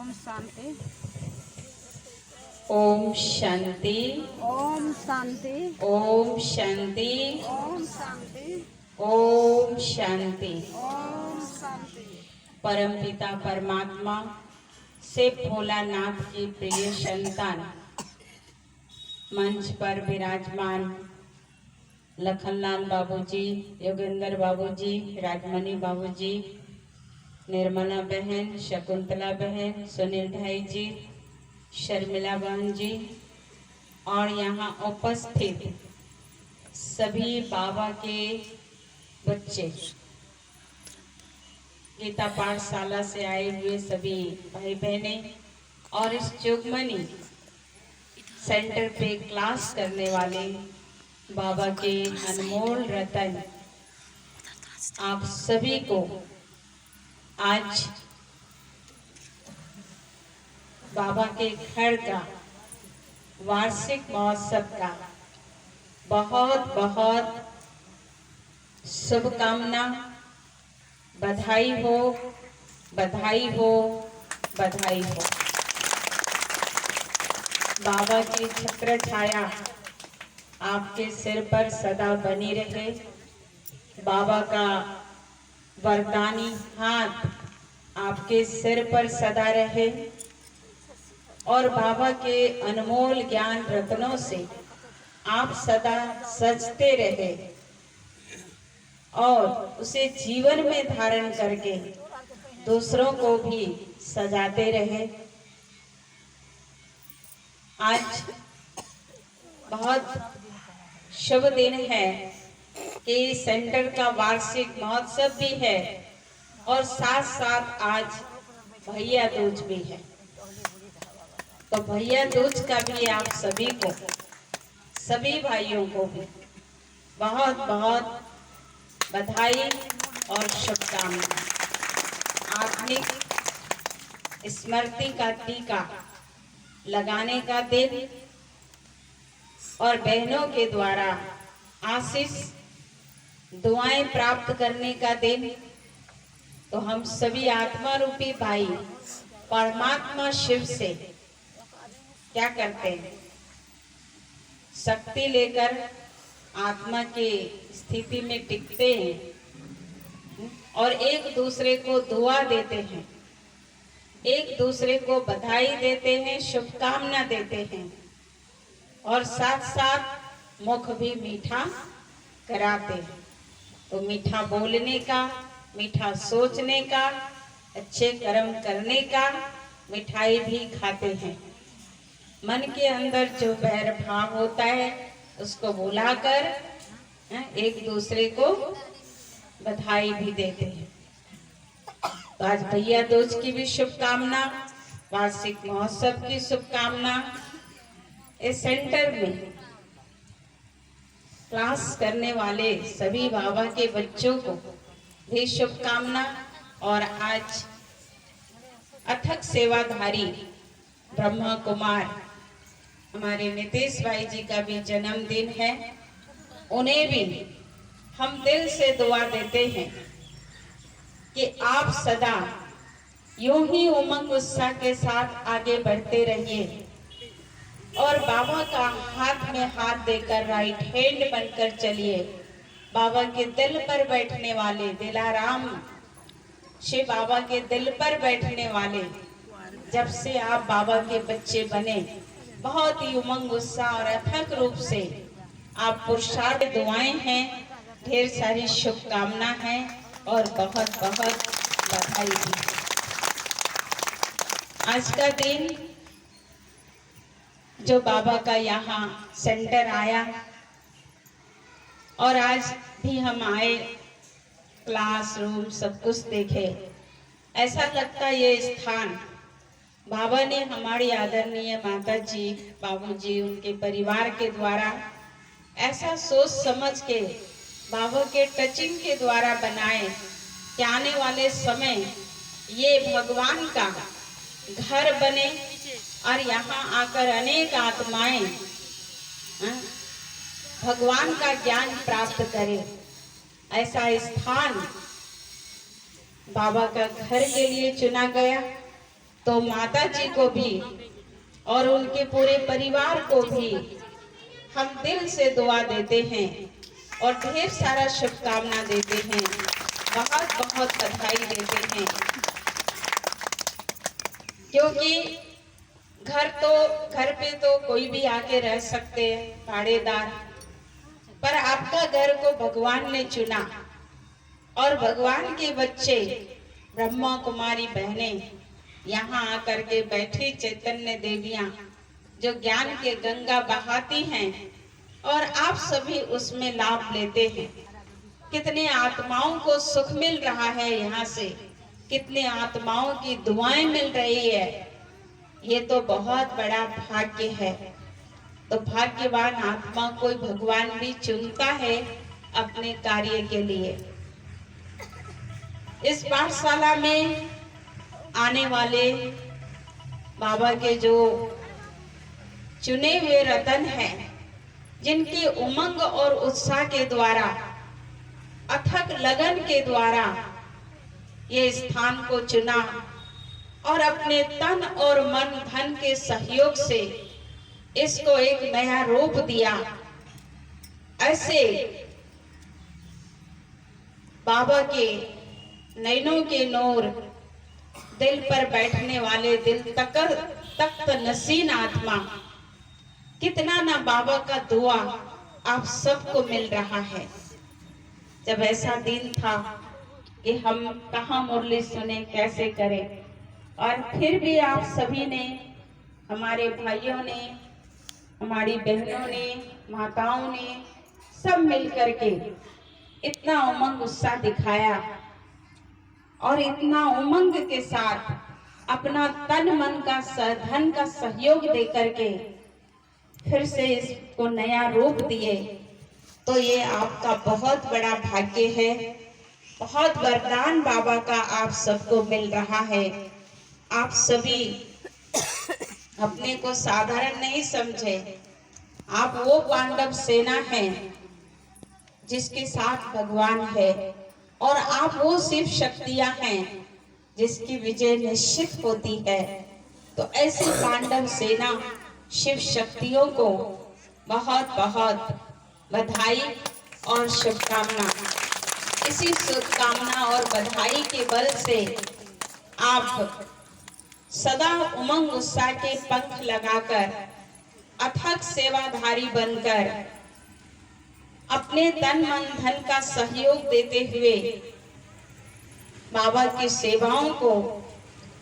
ओम शांति। ओम शांति। ओम शांति। ओम शांति। ओम शांति। ओम शांति। ओम शांति। परमपिता परमात्मा से भोलानाथ की प्रिय संतान मंच पर विराजमान लखनलाल बाबूजी, योगेंद्र बाबूजी, राजमणि बाबूजी, निर्मला बहन, शकुंतला बहन, सुनील भाई जी, शर्मिला बहन जी और यहाँ उपस्थित सभी बाबा के बच्चे, गीता पाठशाला से आए हुए सभी भाई बहने और इस जोगमनी सेंटर पे क्लास करने वाले बाबा के अनमोल रतन, आप सभी को आज बाबा के घर का वार्षिक महोत्सव का बहुत बहुत शुभकामना, बधाई हो, बधाई हो, बधाई हो। बाबा की छत्र छाया आपके सिर पर सदा बनी रहे। बाबा का वरदानी हाथ आपके सिर पर सदा रहे और बाबा के अनमोल ज्ञान रत्नों से आप सदा सजते रहे और उसे जीवन में धारण करके दूसरों को भी सजाते रहे। आज बहुत शुभ दिन है कि सेंटर का वार्षिक महोत्सव भी है और साथ साथ आज भैया दूज भी है। तो भैया दूज का भी आप सभी को, सभी भाइयों को भी बहुत बहुत बधाई और शुभकामनाएं। आत्मिक स्मृति का टीका लगाने का दिन और बहनों के द्वारा आशीष दुआएं प्राप्त करने का दिन। तो हम सभी आत्मा रूपी भाई परमात्मा शिव से क्या करते हैं, शक्ति लेकर आत्मा की स्थिति में टिकते हैं और एक दूसरे को दुआ देते हैं, एक दूसरे को बधाई देते हैं, शुभकामना देते हैं और साथ साथ मुख भी मीठा कराते हैं। तो मीठा बोलने का, मीठा सोचने का, अच्छे कर्म करने का, मिठाई भी खाते हैं। मन के अंदर जो बैर भाव होता है उसको भुलाकर एक दूसरे को बधाई भी देते हैं। तो आज भैया दूज की भी शुभकामना, वार्षिक महोत्सव की शुभकामना। इस सेंटर में क्लास करने वाले सभी बाबा के बच्चों को भी शुभकामना। और आज अथक सेवाधारी ब्रह्मा कुमार हमारे नितेश भाई जी का भी जन्मदिन है। उन्हें भी हम दिल से दुआ देते हैं कि आप सदा यूं ही उमंग उत्साह के साथ आगे बढ़ते रहिए और बाबा का हाथ में हाथ देकर राइट हैंड बनकर चलिए। बाबा के दिल पर बैठने वाले, दिलाराम शिव बाबा के दिल पर बैठने वाले, जब से आप बाबा के बच्चे बने बहुत ही उमंग उत्साह और अथक रूप से आप पुरुषार्थ दुआएं हैं, ढेर सारी शुभकामना है और बहुत बहुत बधाई भी। आज का दिन जो बाबा का यहाँ सेंटर आया और आज भी हम आए, क्लासरूम सब कुछ देखे, ऐसा लगता ये स्थान बाबा ने हमारी आदरणीय माता जी, बाबूजी, उनके परिवार के द्वारा ऐसा सोच समझ के बाबा के टचिंग के द्वारा बनाए कि आने वाले समय ये भगवान का घर बने और यहाँ आकर अनेक आत्माएं भगवान का ज्ञान प्राप्त करें। ऐसा स्थान बाबा का घर के लिए चुना गया तो माता जी को भी और उनके पूरे परिवार को भी हम दिल से दुआ देते हैं और ढेर सारा शुभकामना देते हैं, बहुत बहुत बधाई देते हैं। क्योंकि घर पे तो कोई भी आके रह सकते हैं, भाड़ेदार, पर आपका घर को भगवान ने चुना और भगवान के बच्चे ब्रह्मा कुमारी बहनें यहाँ आकर के बैठी चैतन्य देवियां जो ज्ञान के गंगा बहाती हैं और आप सभी उसमें लाभ लेते हैं। कितने आत्माओं को सुख मिल रहा है यहाँ से, कितने आत्माओं की दुआएं मिल रही है, ये तो बहुत बड़ा भाग्य है। तो भाग्यवान आत्मा को भगवान भी चुनता है अपने कार्य के लिए। इस पाठशाला में आने वाले बाबा के जो चुने हुए रतन हैं, जिनके उमंग और उत्साह के द्वारा, अथक लगन के द्वारा ये स्थान को चुना और अपने तन और मन धन के सहयोग से इसको एक नया रूप दिया, ऐसे बाबा के नैनों के नूर, दिल पर बैठने वाले दिल तख्त नसीन आत्मा, कितना ना बाबा का दुआ आप सबको मिल रहा है। जब ऐसा दिन था कि हम कहाँ मुरली सुने, कैसे करें, और फिर भी आप सभी ने, हमारे भाइयों ने, हमारी बहनों ने, माताओं ने सब मिल करके इतना उमंग उत्साह दिखाया और इतना उमंग के साथ अपना तन मन का धन का सहयोग दे करके फिर से इसको नया रूप दिए, तो ये आपका बहुत बड़ा भाग्य है, बहुत वरदान बाबा का आप सबको मिल रहा है। आप सभी अपने को साधारण नहीं समझे, आप वो पांडव सेना हैं जिसके साथ भगवान है, और आप वो शिव शक्तियां हैं जिसकी विजय निश्चित होती है। तो ऐसी पांडव सेना शिव शक्तियों को बहुत बहुत बधाई और शुभकामना। इसी शुभकामना और बधाई के बल से आप सदा उमंग उत्साह के पंख लगाकर, अथक सेवाधारी बनकर, अपने तन मन धन का सहयोग देते हुए बाबा की सेवाओं को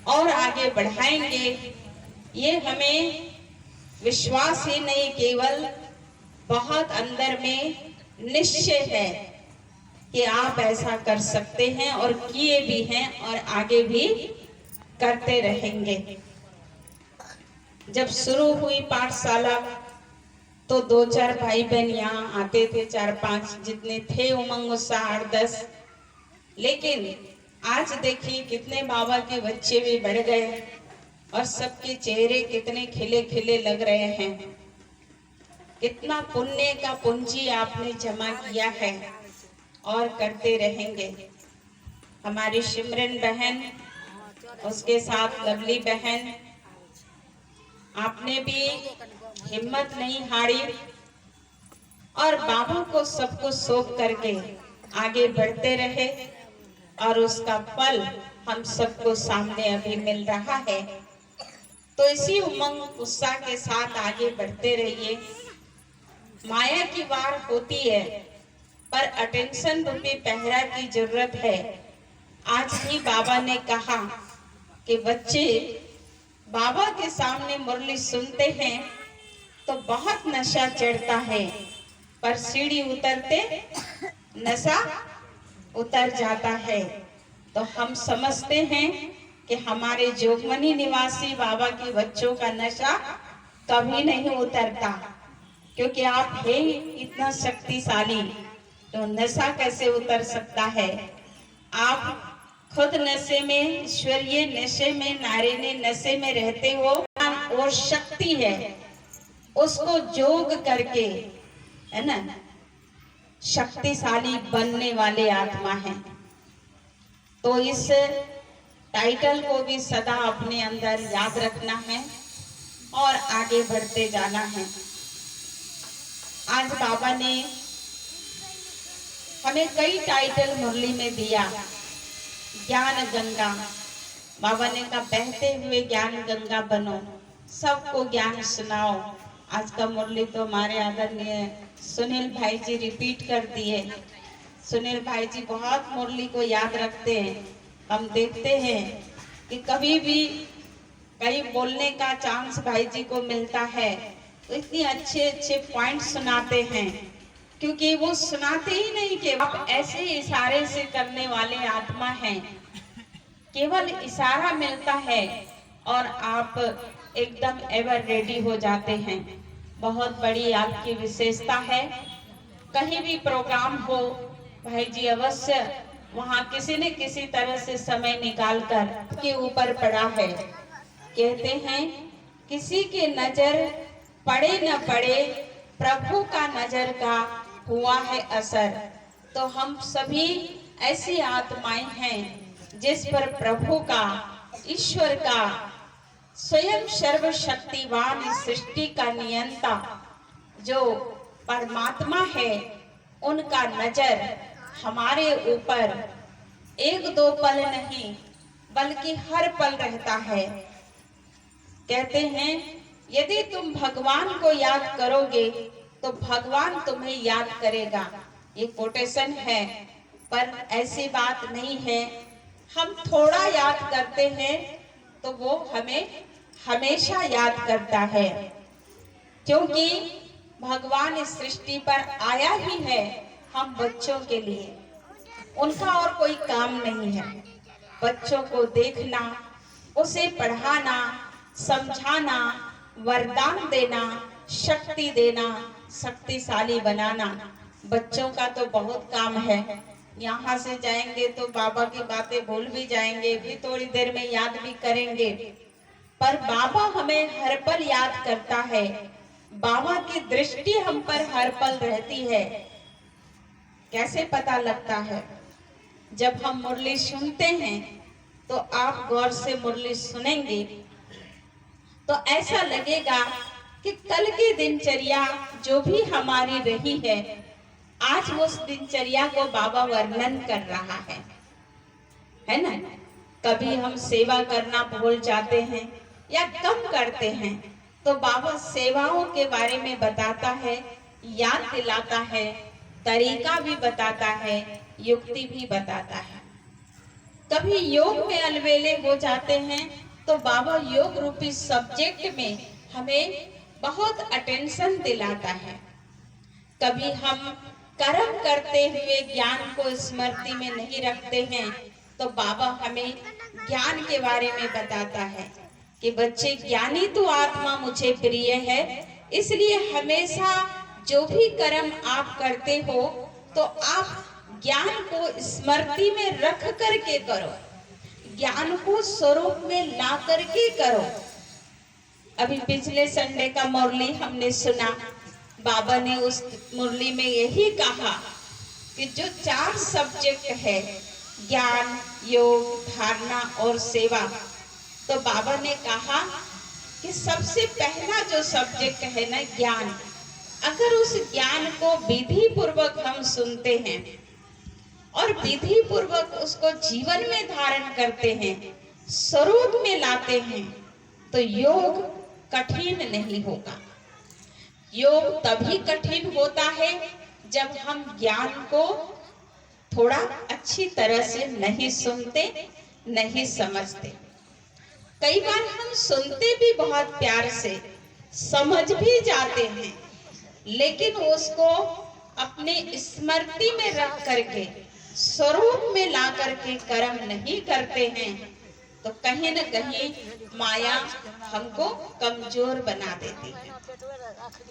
और आगे बढ़ाएंगे। ये हमें विश्वास ही नहीं, केवल बहुत अंदर में निश्चय है कि आप ऐसा कर सकते हैं और किए भी हैं और आगे भी करते रहेंगे। जब शुरू हुई पाठशाला तो 2-4 भाई बहन यहाँ आते थे, 4-5 जितने थे, उमंग उत्साह 8-10, लेकिन आज देखिए कितने बाबा के बच्चे भी बढ़ गए और सबके चेहरे कितने खिले खिले लग रहे हैं। कितना पुण्य का पूंजी आपने जमा किया है और करते रहेंगे। हमारी सिमरन बहन, उसके साथ लवली बहन, आपने भी हिम्मत नहीं हारी और बाबा को सब कुछ सौंप करके आगे बढ़ते रहे और उसका फल हम सबको सामने अभी मिल रहा है। तो इसी उमंग उत्साह के साथ आगे बढ़ते रहिए। माया की वार होती है, पर अटेंशन रूपी पहरा की जरूरत है। आज ही बाबा ने कहा कि बच्चे बाबा के सामने मुरली सुनते हैं तो बहुत नशा चढ़ता है, पर सीढ़ी उतरते नशा उतर जाता है। तो हम समझते हैं कि हमारे जोगमनी निवासी बाबा के बच्चों का नशा कभी नहीं उतरता, क्योंकि आप हैं इतना शक्तिशाली, तो नशा कैसे उतर सकता है। आप खुद नशे में, ईश्वरीय नशे में, नारायणी नशे में रहते हो और शक्ति है, उसको जोग करके, है ना, शक्तिशाली बनने वाले आत्मा हैं। तो इस टाइटल को भी सदा अपने अंदर याद रखना है और आगे बढ़ते जाना है। आज बाबा ने हमें कई टाइटल मुरली में दिया। ज्ञान गंगा, बाबा ने कहा बहते हुए ज्ञान गंगा बनो, सबको ज्ञान सुनाओ। आज का मुरली तो हमारे आदरणीय सुनील भाई जी रिपीट कर दिए। सुनील भाई जी बहुत मुरली को याद रखते हैं। हम देखते हैं कि कभी भी कहीं बोलने का चांस भाई जी को मिलता है तो इतनी अच्छे अच्छे पॉइंट सुनाते हैं, क्योंकि वो सुनाते ही नहीं कि आप ऐसे इशारे से करने वाले आत्मा हैं। केवल इशारा मिलता है और आप एकदम एवर रेडी हो जाते हैं। बहुत बड़ी आपकी विशेषता है। कहीं भी प्रोग्राम हो भाई जी अवश्य वहाँ किसी न किसी तरह से समय निकालकर के ऊपर पड़ा है। कहते हैं किसी के नजर पड़े न पड़े, प्रभु का नजर का हुआ है असर। तो हम सभी ऐसी आत्माएं हैं जिस पर प्रभु का, ईश्वर का, स्वयं सर्वशक्तिवान सृष्टि का नियंता जो परमात्मा है, उनका नजर हमारे ऊपर एक दो पल नहीं बल्कि हर पल रहता है। कहते हैं यदि तुम भगवान को याद करोगे तो भगवान तुम्हें याद करेगा। ये कोटेशन है, पर ऐसी बात नहीं है। हम थोड़ा याद करते हैं तो वो हमें हमेशा याद करता है, क्योंकि भगवान इस सृष्टि पर आया ही है हम बच्चों के लिए। उनका और कोई काम नहीं है। बच्चों को देखना, उसे पढ़ाना, समझाना, वरदान देना, शक्ति देना, शक्तिशाली बनाना। बच्चों का तो बहुत काम है। यहाँ से जाएंगे तो बाबा की बातें भूल भी जाएंगे, भी थोड़ी देर में याद भी करेंगे, पर बाबा हमें हर पल याद करता है। बाबा की दृष्टि हम पर हर पल रहती है। कैसे पता लगता है? जब हम मुरली सुनते हैं तो आप गौर से मुरली सुनेंगे तो ऐसा लगेगा कि कल की दिनचर्या जो भी हमारी रही है, आज उस दिनचर्या को बाबा वर्णन कर रहा है ना। कभी हम सेवा करना भूल जाते हैं या कम करते हैं तो बाबा सेवाओं के बारे में बताता है, याद दिलाता है, तरीका भी बताता है, युक्ति भी बताता है। कभी योग में अलवेले हो जाते हैं तो बाबा योग रूपी सब्जेक्ट में हमें बहुत अटेंशन दिलाता है। कभी हम कर्म करते हुए ज्ञान को स्मृति में नहीं रखते हैं तो बाबा हमें ज्ञान के बारे में बताता है कि बच्चे ज्ञानी तो आत्मा मुझे प्रिय है, इसलिए हमेशा जो भी कर्म आप करते हो तो आप ज्ञान को स्मृति में रख करके करो, ज्ञान को स्वरूप में ला करके करो। अभी पिछले संडे का मुरली हमने सुना, बाबा ने उस मुरली में यही कहा कि जो 4 सब्जेक्ट है, ज्ञान, योग, धारणा और सेवा, तो बाबा ने कहा कि सबसे पहला जो सब्जेक्ट है ना ज्ञान, अगर उस ज्ञान को विधि पूर्वक हम सुनते हैं और विधि पूर्वक उसको जीवन में धारण करते हैं, स्वरूप में लाते हैं, तो योग कठिन नहीं होगा। योग तभी कठिन होता है जब हम ज्ञान को थोड़ा अच्छी तरह से नहीं सुनते, नहीं समझते। कई बार हम सुनते भी बहुत प्यार से, समझ भी जाते हैं, लेकिन उसको अपने स्मृति में रख करके, स्वरूप में ला करके कर्म नहीं करते हैं तो कहीं न कहीं माया हमको कमजोर बना देती है।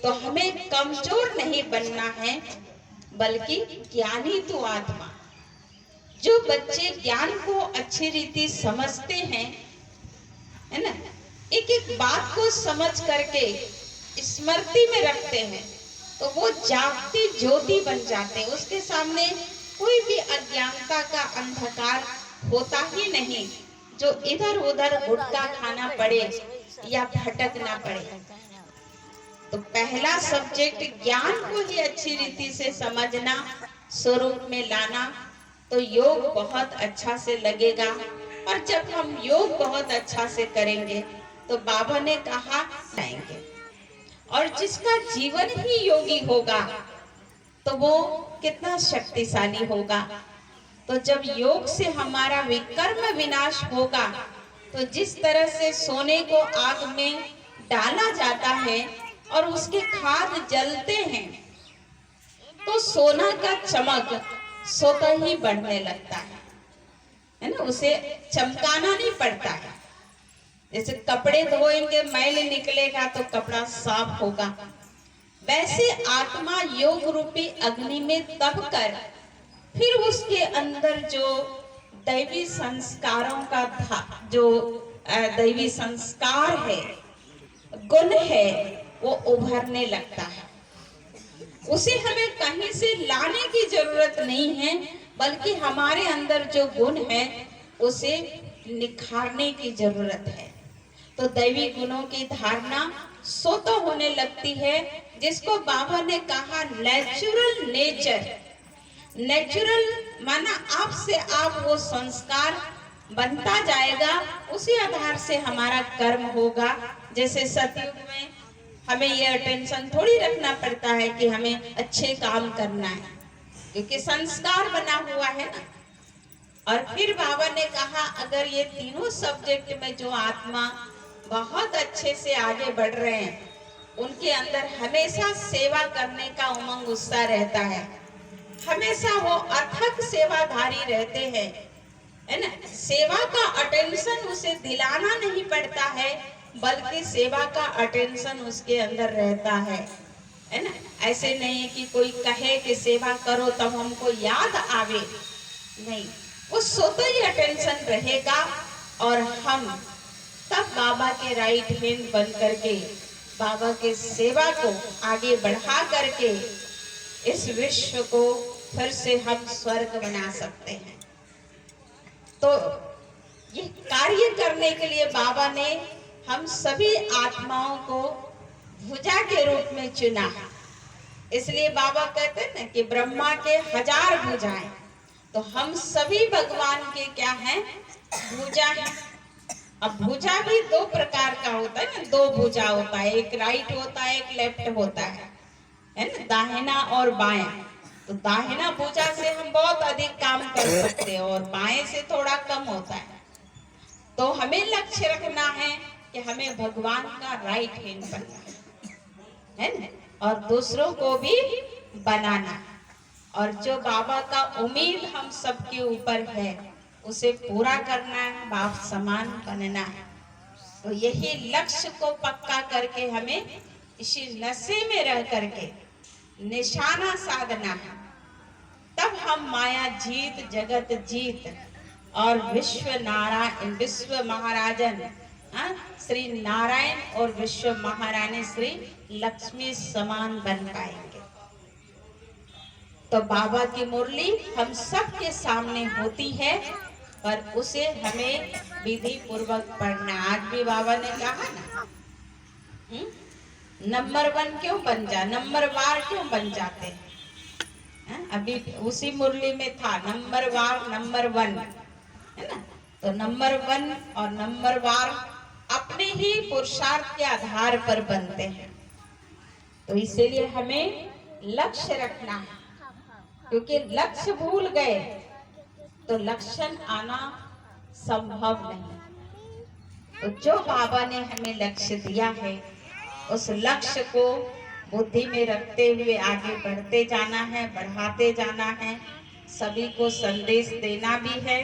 तो हमें कमजोर नहीं बनना है, बल्कि ज्ञानी तो आत्मा। जो बच्चे ज्ञान को अच्छी रीति समझते हैं, है ना, एक एक बात को समझ करके स्मृति में रखते हैं, तो वो जागती ज्योति बन जाते हैं। उसके सामने कोई भी अज्ञानता का अंधकार होता ही नहीं। जो इधर उधर गुटखा खाना पड़े या भटकना पड़े। तो पहला सब्जेक्ट ज्ञान को ही अच्छी रीति से समझना, स्वरूप में लाना, तो योग बहुत अच्छा से लगेगा। और जब हम योग बहुत अच्छा से करेंगे तो बाबा ने कहा जाएंगे, और जिसका जीवन ही योगी होगा तो वो कितना शक्तिशाली होगा। तो जब योग से हमारा विकर्म विनाश होगा, तो जिस तरह से सोने को आग में डाला जाता है और उसके खाद जलते हैं, तो सोना का चमक स्वतः ही बढ़ने लगता है ना, उसे चमकाना नहीं पड़ता है। जैसे कपड़े धोएंगे, मैल निकलेगा तो कपड़ा साफ होगा, वैसे आत्मा योग रूपी अग्नि में तप कर फिर उसके अंदर जो दैवी संस्कारों का जो दैवी संस्कार है, गुण है, वो उभरने लगता है। उसे हमें कहीं से लाने की जरूरत नहीं है, बल्कि हमारे अंदर जो गुण है उसे निखारने की जरूरत है। तो दैवी गुणों की धारणा स्वतः होने लगती है, जिसको बाबा ने कहा नेचुरल नेचर। नेचुरल माना आप से आप वो संस्कार बनता जाएगा, उसी आधार से हमारा कर्म होगा। जैसे सतयुग में हमें ये अटेंशन थोड़ी रखना पड़ता है कि हमें अच्छे काम करना है, क्योंकि संस्कार बना हुआ है ना। और फिर बाबा ने कहा अगर ये तीनों सब्जेक्ट में जो आत्मा बहुत अच्छे से आगे बढ़ रहे हैं, उनके अंदर हमेशा सेवा करने का उमंग उत्साह रहता है, हमेशा वो अथक सेवाधारी रहते हैं, है ना। सेवा का अटेंशन उसे दिलाना नहीं पड़ता है, बल्कि सेवा का अटेंशन उसके अंदर रहता है ना। ऐसे नहीं है कि कोई कहे कि सेवा करो तब हमको याद आवे, नहीं, वो स्वतः ही अटेंशन रहेगा। और हम तब बाबा के राइट हैंड बन करके बाबा के सेवा को आगे बढ़ा करके इस विश्व को फिर से हम स्वर्ग बना सकते हैं। तो ये कार्य करने के लिए बाबा ने हम सभी आत्माओं को भुजा के रूप में चुना। इसलिए बाबा कहते हैं ना कि ब्रह्मा के 1000 भुजाएं, तो हम सभी भगवान के क्या हैं, भुजा हैं। अब भुजा भी 2 प्रकार का होता है ना, 2 भुजा होता है, एक राइट होता है, एक लेफ्ट होता है ना, दाहिना और बायां। तो दाहिना भुजा से हम बहुत अधिक काम कर सकते हैं और बाएं से थोड़ा कम होता है। तो हमें लक्ष्य रखना है कि हमें भगवान का राइट हैंड बनना है ना, और दूसरों को भी बनाना। और जो बाबा का उम्मीद हम सबके ऊपर है उसे पूरा करना है, बाप समान बनना है। तो यही लक्ष्य को पक्का करके हमें इसी नशे में रह करके निशाना साधना है, तब हम माया जीत जगत जीत और विश्व महाराजन श्री नारायण और विश्व महारानी श्री लक्ष्मी समान बन पाएंगे। तो बाबा की मुरली हम सब के सामने होती है, पर उसे हमें विधि पूर्वक पढ़ना। आज भी बाबा ने कहा ना, नंबर 1 क्यों बन जा, नंबर वार क्यों बन जाते हैं। अभी उसी मुरली में था नंबर वार नंबर 1, है ना। तो नंबर 1 और नंबर वार अपने ही पुरुषार्थ के आधार पर बनते हैं। तो इसीलिए हमें लक्ष्य रखना है, क्योंकि लक्ष्य भूल गए तो लक्षण आना संभव नहीं। तो जो बाबा ने हमें लक्ष्य दिया है, उस लक्ष्य को बुद्धि में रखते हुए आगे बढ़ते जाना है, बढ़ाते जाना है, सभी को संदेश देना भी है,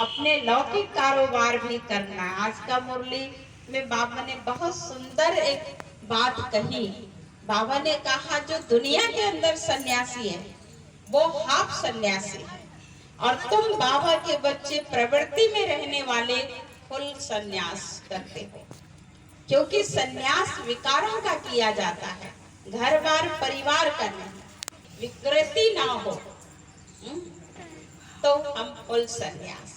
अपने लौकिक कारोबार भी करना है। आज का मुरली में बाबा ने बहुत सुंदर एक बात कही। बाबा ने कहा जो दुनिया के अंदर सन्यासी है वो हाफ सन्यासी है, और तुम बाबा के बच्चे प्रवृत्ति में रहने वाले फुल सन्यास करते हो, क्योंकि सन्यास विकारों का किया जाता है, घर बार परिवार का नहीं, विकृति ना हो। तो हम फुल सन्यास,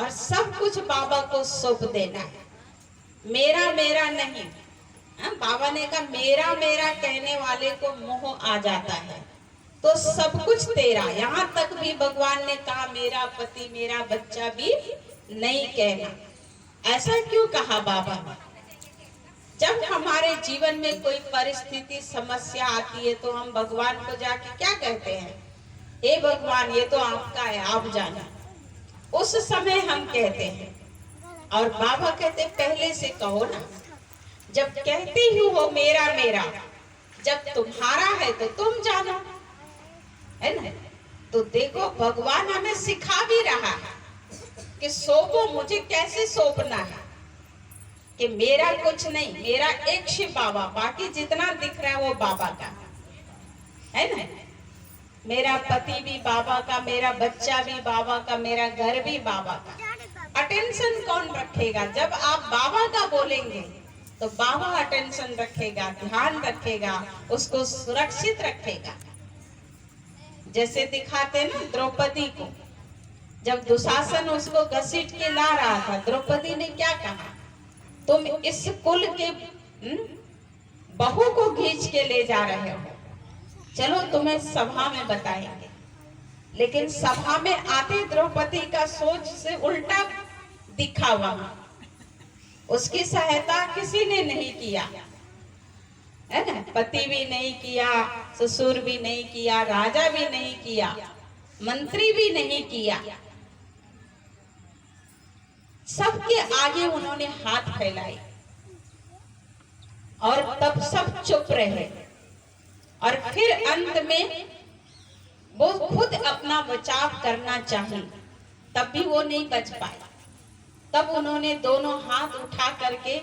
और सब कुछ बाबा को सौंप देना है। मेरा मेरा नहीं। बाबा ने कहा मेरा मेरा कहने वाले को मोह आ जाता है, तो सब कुछ तेरा। यहाँ तक भी भगवान ने कहा मेरा पति मेरा बच्चा भी नहीं कहना। ऐसा क्यों कहा बाबा ने? जब हमारे जीवन में कोई परिस्थिति समस्या आती है तो हम भगवान को जाके क्या कहते हैं? हे भगवान ये तो आपका है, आप जाना। उस समय हम कहते हैं, और बाबा कहते पहले से कहो ना। जब कहते ही हो मेरा मेरा, जब तुम्हारा है तो तुम जानो, है ना? तो देखो भगवान हमें सिखा भी रहा है कि सौंपो, मुझे कैसे सौंपना है, कि मेरा कुछ नहीं, मेरा एक शिव बाबा, बाकी जितना दिख रहा है वो बाबा का है ना। मेरा पति भी बाबा का, मेरा बच्चा भी बाबा का, मेरा घर भी बाबा का। अटेंशन कौन रखेगा? जब आप बाबा का बोलेंगे तो बाबा अटेंशन रखेगा, ध्यान रखेगा, उसको सुरक्षित रखेगा। जैसे दिखाते ना द्रौपदी को, जब दुशासन उसको घसीट के ला रहा था, द्रौपदी ने क्या कहा? तुम इस कुल के बहू को खींच के ले जा रहे हो, चलो तुम्हें सभा में बताएंगे। लेकिन सभा में आते द्रौपदी का सोच से उल्टा दिखा वहां। उसकी सहायता किसी ने नहीं किया, है ना? पति भी नहीं किया, ससुर भी नहीं किया, राजा भी नहीं किया, मंत्री भी नहीं किया। सबके आगे उन्होंने हाथ फैलाए और तब सब चुप रहे। और फिर अंत में वो खुद अपना बचाव करना चाहिए, तब भी वो नहीं बच पाए। तब उन्होंने दोनों हाथ उठा करके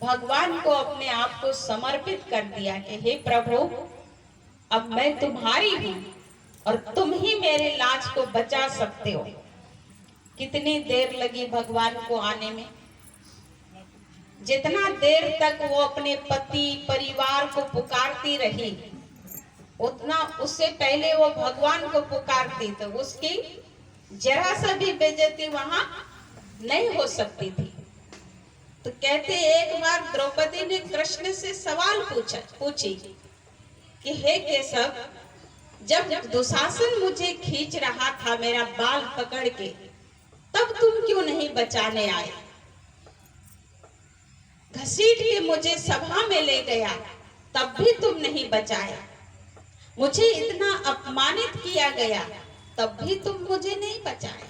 भगवान को अपने आप को समर्पित कर दिया कि हे प्रभु, अब मैं तुम्हारी हूं और तुम ही मेरे लाज को बचा सकते हो। कितनी देर लगी भगवान को आने में? जितना देर तक वो अपने पति परिवार को पुकारती रही, उतना उससे पहले वो भगवान को पुकारती तो उसकी जरा सा भी बेइज्जती वहां नहीं हो सकती थी। तो कहते एक बार द्रौपदी ने कृष्ण से सवाल पूछी कि हे केशव, जब दुशासन मुझे खींच रहा था मेरा बाल पकड़ के, तब तुम क्यों नहीं बचाने आए? घसीट के मुझे सभा में ले गया, तब भी तुम नहीं बचाया। मुझे इतना अपमानित किया गया, तब भी तुम मुझे नहीं बचाया।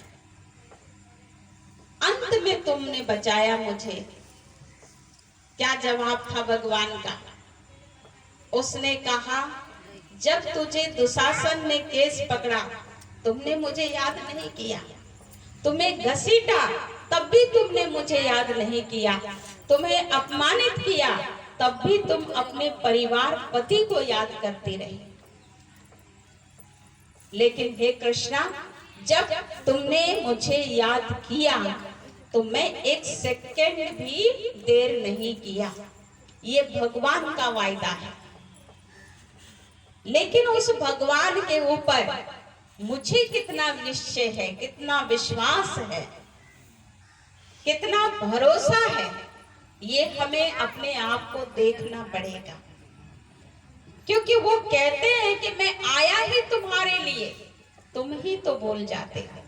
अंत में तुमने बचाया मुझे। क्या जवाब था भगवान का? उसने कहा, जब तुझे दुशासन ने केस पकड़ा, तुमने मुझे याद नहीं किया। तुम्हें घसीटा, तब भी तुमने मुझे याद नहीं किया। तुम्हें अपमानित किया, तब भी तुम अपने परिवार पति को याद करती रही। लेकिन हे कृष्णा, जब तुमने मुझे याद किया तो मैं एक सेकंड भी देर नहीं किया। ये भगवान का वायदा है। लेकिन उस भगवान के ऊपर मुझे कितना निश्चय है, कितना विश्वास है, कितना भरोसा है, ये हमें अपने आप को देखना पड़ेगा। क्योंकि वो कहते हैं कि मैं आया ही तुम्हारे लिए, तुम ही तो भूल जाते हो।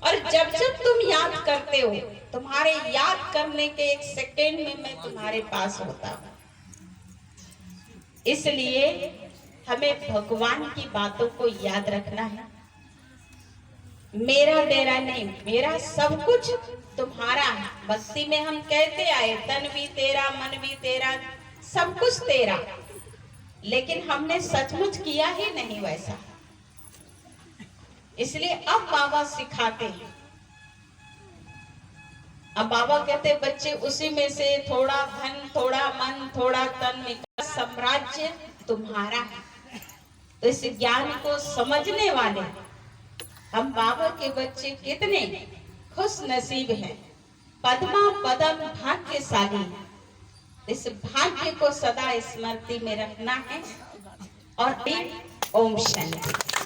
और जब जब तुम याद करते हो, तुम्हारे याद करने के एक सेकेंड में मैं तुम्हारे पास होता हूं। इसलिए हमें भगवान की बातों को याद रखना है। मेरा मेरा नहीं, मेरा सब कुछ तुम्हारा है। भक्ति में हम कहते आए, तन भी तेरा, मन भी तेरा, सब कुछ तेरा। लेकिन हमने सचमुच किया ही नहीं वैसा। इसलिए अब बाबा सिखाते हैं। अब बाबा कहते बच्चे, उसी में से थोड़ा धन, थोड़ा मन, थोड़ा तन निकल, साम्राज्य तुम्हारा है। तो इस ज्ञान को समझने वाले हम बाबा के बच्चे कितने खुश नसीब हैं, पद्मा पदम भाग्यशाली। इस भाग्य को सदा स्मृति में रखना है। और ओम शांति।